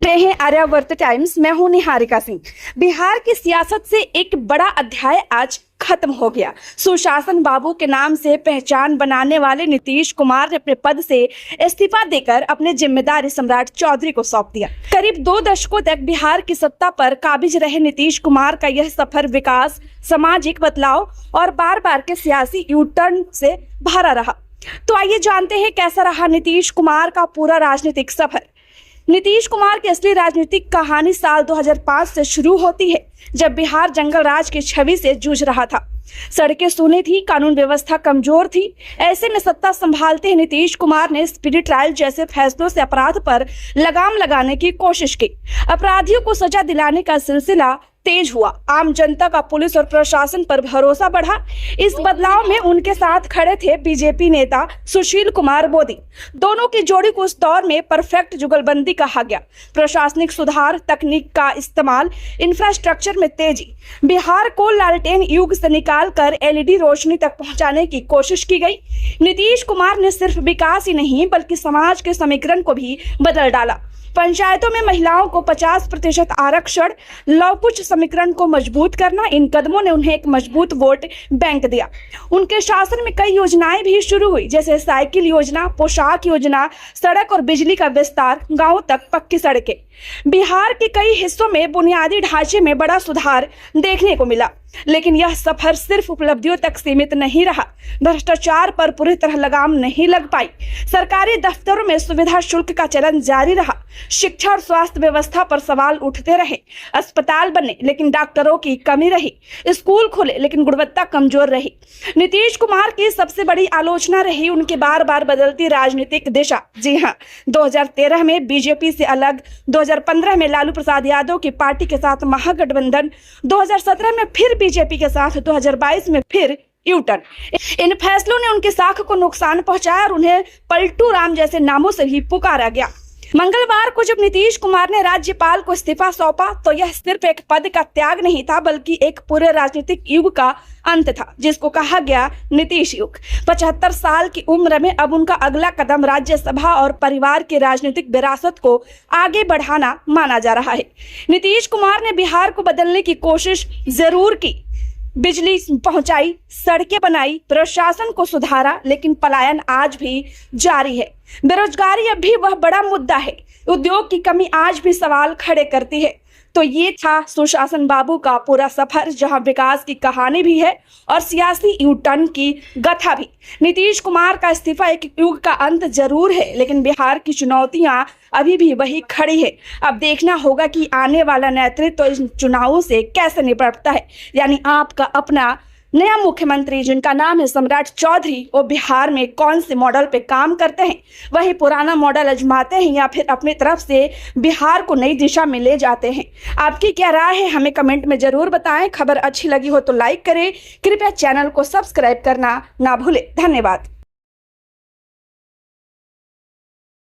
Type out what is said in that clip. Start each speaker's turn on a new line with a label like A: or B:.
A: रहे हैं आर्यावर्त टाइम्स। मैं हूं निहारिका सिंह। बिहार की सियासत से एक बड़ा अध्याय आज खत्म हो गया। सुशासन बाबू के नाम से पहचान बनाने वाले नीतीश कुमार ने अपने पद से इस्तीफा देकर अपनी जिम्मेदारी सम्राट चौधरी को सौंप दिया। करीब 2 दशकों तक बिहार की सत्ता पर काबिज रहे नीतीश कुमार का यह सफर विकास, सामाजिक बदलाव और बार बार के सियासी यू टर्न से भरा रहा। तो आइए जानते हैं कैसा रहा नीतीश कुमार का पूरा राजनीतिक सफर। नीतीश कुमार की असली राजनीतिक कहानी साल 2005 से शुरू होती है, जब बिहार जंगल राज की छवि से जूझ रहा था। सड़कें सूनी थी, कानून व्यवस्था कमजोर थी। ऐसे में सत्ता संभालते ही नीतीश कुमार ने स्पीडी ट्रायल जैसे फैसलों से अपराध पर लगाम लगाने की कोशिश की। अपराधियों को सजा दिलाने का सिलसिला तेज हुआ। आम जनता का पुलिस और प्रशासन पर भरोसा बढ़ा। इस बदलाव में उनके साथ खड़े थे बीजेपी नेता सुशील कुमार मोदी। दोनों की जोड़ी को उस दौर में परफेक्ट जुगलबंदी कहा गया। प्रशासनिक सुधार, तकनीक का इस्तेमाल, इंफ्रास्ट्रक्चर में तेजी, बिहार को लालटेन युग से निकालकर एलईडी रोशनी तक पहुंचाने की कोशिश की गई। नीतीश कुमार ने सिर्फ विकास ही नहीं बल्कि समाज के समीकरण को भी बदल डाला। पंचायतों में महिलाओं को 50% आरक्षण, लौकुच समीकरण को मजबूत करना, इन कदमों ने उन्हें एक मजबूत वोट बैंक दिया। उनके शासन में कई योजनाएं भी शुरू हुई, जैसे साइकिल योजना, पोशाक योजना, सड़क और बिजली का विस्तार, गांवों तक पक्की सड़कें। बिहार के कई हिस्सों में बुनियादी ढांचे में बड़ा सुधार देखने को मिला। लेकिन यह सफर सिर्फ उपलब्धियों तक सीमित नहीं रहा। भ्रष्टाचार पर पूरी तरह लगाम नहीं लग पाई। सरकारी दफ्तरों में सुविधा शुल्क का चलन जारी रहा। शिक्षा और स्वास्थ्य व्यवस्था पर सवाल उठते रहे। अस्पताल बने लेकिन डॉक्टरों की कमी रही। स्कूल खुले लेकिन गुणवत्ता कमजोर रही। नीतीश कुमार की सबसे बड़ी आलोचना रही उनकी बार बार बदलती राजनीतिक दिशा। जी हाँ, 2013 में बीजेपी से अलग, 2015 में लालू प्रसाद यादव की पार्टी के साथ महागठबंधन, 2017 में फिर बीजेपी के साथ, 2022 में फिर यू टर्न। इन फैसलों ने उनके साख को नुकसान पहुंचाया और उन्हें पलटू राम जैसे नामों से भी पुकारा गया। मंगलवार को जब नीतीश कुमार ने राज्यपाल को इस्तीफा सौंपा तो यह सिर्फ एक पद का त्याग नहीं था बल्कि एक पूरे राजनीतिक युग का अंत था, जिसको कहा गया नीतीश युग। 75 साल की उम्र में अब उनका अगला कदम राज्यसभा और परिवार की राजनीतिक विरासत को आगे बढ़ाना माना जा रहा है। नीतीश कुमार ने बिहार को बदलने की कोशिश जरूर की। बिजली पहुंचाई, सड़कें बनाई, प्रशासन को सुधारा, लेकिन पलायन आज भी जारी है। बेरोजगारी अब भी वह बड़ा मुद्दा है। उद्योग की कमी आज भी सवाल खड़े करती है। तो ये था सुशासन बाबू का पूरा सफर, जहां विकास की कहानी भी है और सियासी यू टर्न की गथा भी। नीतीश कुमार का इस्तीफा एक युग का अंत जरूर है, लेकिन बिहार की चुनौतियां अभी भी वही खड़ी है। अब देखना होगा कि आने वाला नेतृत्व इन चुनावों से कैसे निपटता है। यानी आपका अपना नया मुख्यमंत्री, जिनका नाम है सम्राट चौधरी, वो बिहार में कौन से मॉडल पे काम करते हैं, वही पुराना मॉडल आजमाते हैं या फिर अपनी तरफ से बिहार को नई दिशा में ले जाते हैं। आपकी क्या राय है, हमें कमेंट में जरूर बताएं। खबर अच्छी लगी हो तो लाइक करें। कृपया चैनल को सब्सक्राइब करना ना भूलें। धन्यवाद।